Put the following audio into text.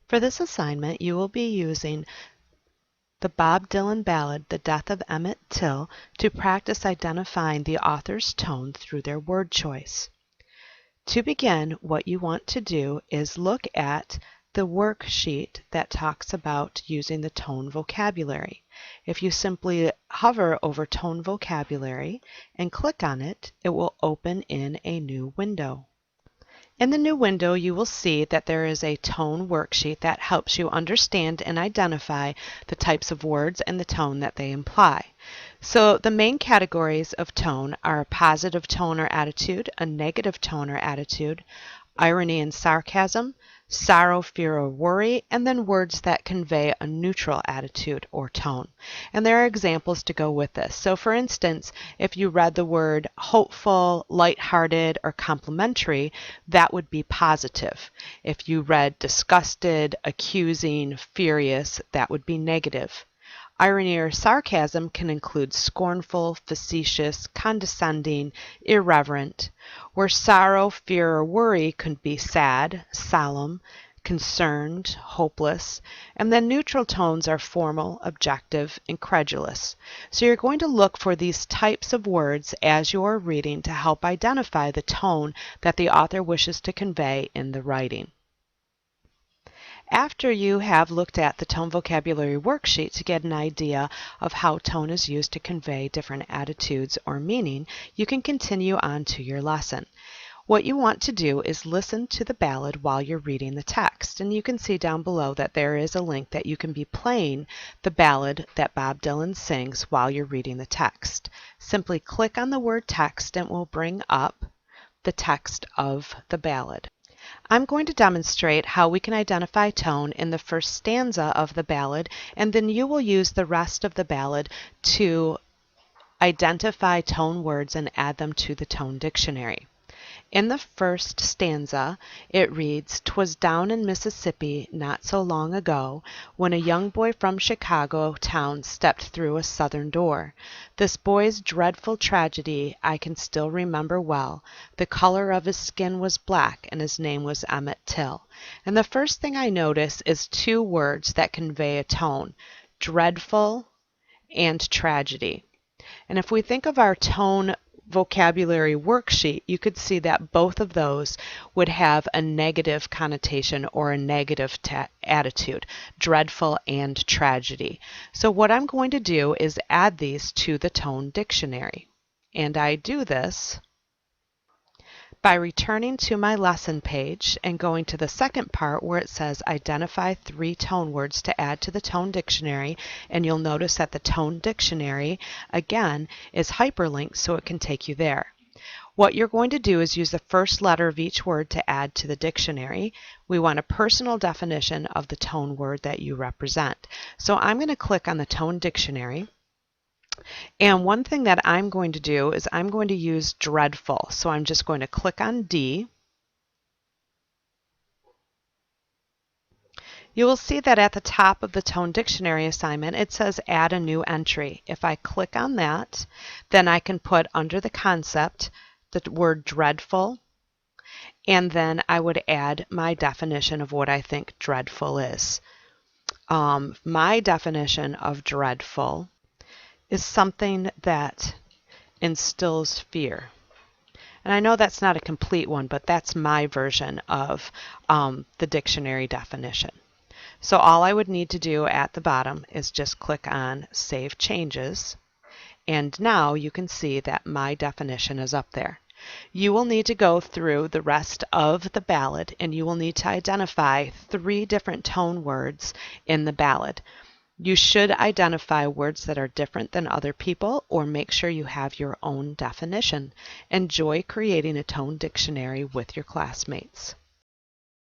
For this assignment, you will be using the Bob Dylan Ballad, The Death of Emmett Till, to practice identifying the author's tone through their word choice. To begin, what you want to do is look at the worksheet that talks about using the tone vocabulary. If you simply hover over tone vocabulary and click on it, it will open in a new window. In the new window, you will see that there is a tone worksheet that helps you understand and identify the types of words and the tone that they imply. So the main categories of tone are a positive tone or attitude, a negative tone or attitude, irony and sarcasm, sorrow, fear, or worry, and then words that convey a neutral attitude or tone. And there are examples to go with this. So for instance, if you read the word hopeful, lighthearted, or complimentary, that would be positive. If you read disgusted, accusing, furious, that would be negative. Irony or sarcasm can include scornful, facetious, condescending, irreverent, where sorrow, fear, or worry could be sad, solemn, concerned, hopeless, and then neutral tones are formal, objective, incredulous. So you're going to look for these types of words as you're reading to help identify the tone that the author wishes to convey in the writing. After you have looked at the tone vocabulary worksheet to get an idea of how tone is used to convey different attitudes or meaning, you can continue on to your lesson. What you want to do is listen to the ballad while you're reading the text, and you can see down below that there is a link that you can be playing the ballad that Bob Dylan sings while you're reading the text. Simply click on the word text and it will bring up the text of the ballad. I'm going to demonstrate how we can identify tone in the first stanza of the ballad, and then you will use the rest of the ballad to identify tone words and add them to the tone dictionary. In the first stanza, it reads, "'Twas down in Mississippi not so long ago, when a young boy from Chicago town stepped through a southern door. This boy's dreadful tragedy I can still remember well. The color of his skin was black, and his name was Emmett Till." And the first thing I notice is two words that convey a tone, dreadful and tragedy. And if we think of our tone vocabulary worksheet, you could see that both of those would have a negative connotation or a negative attitude, dreadful and tragedy. So what I'm going to do is add these to the tone dictionary. And I do this by returning to my lesson page and going to the second part where it says identify 3 tone words to add to the tone dictionary, and you'll notice that the tone dictionary again is hyperlinked so it can take you there. What you're going to do is use the first letter of each word to add to the dictionary. We want a personal definition of the tone word that you represent. So I'm going to click on the tone dictionary. And one thing that I'm going to do is I'm going to use dreadful. So I'm just going to click on D. You will see that at the top of the tone dictionary assignment, it says add a new entry. If I click on that, then I can put under the concept the word dreadful, and then I would add my definition of what I think dreadful is. My definition of dreadful is something that instills fear. And I know that's not a complete one, but that's my version of the dictionary definition. So all I would need to do at the bottom is just click on Save Changes, and now you can see that my definition is up there. You will need to go through the rest of the ballad, and you will need to identify 3 different tone words in the ballad. You should identify words that are different than other people, or make sure you have your own definition. Enjoy creating a tone dictionary with your classmates.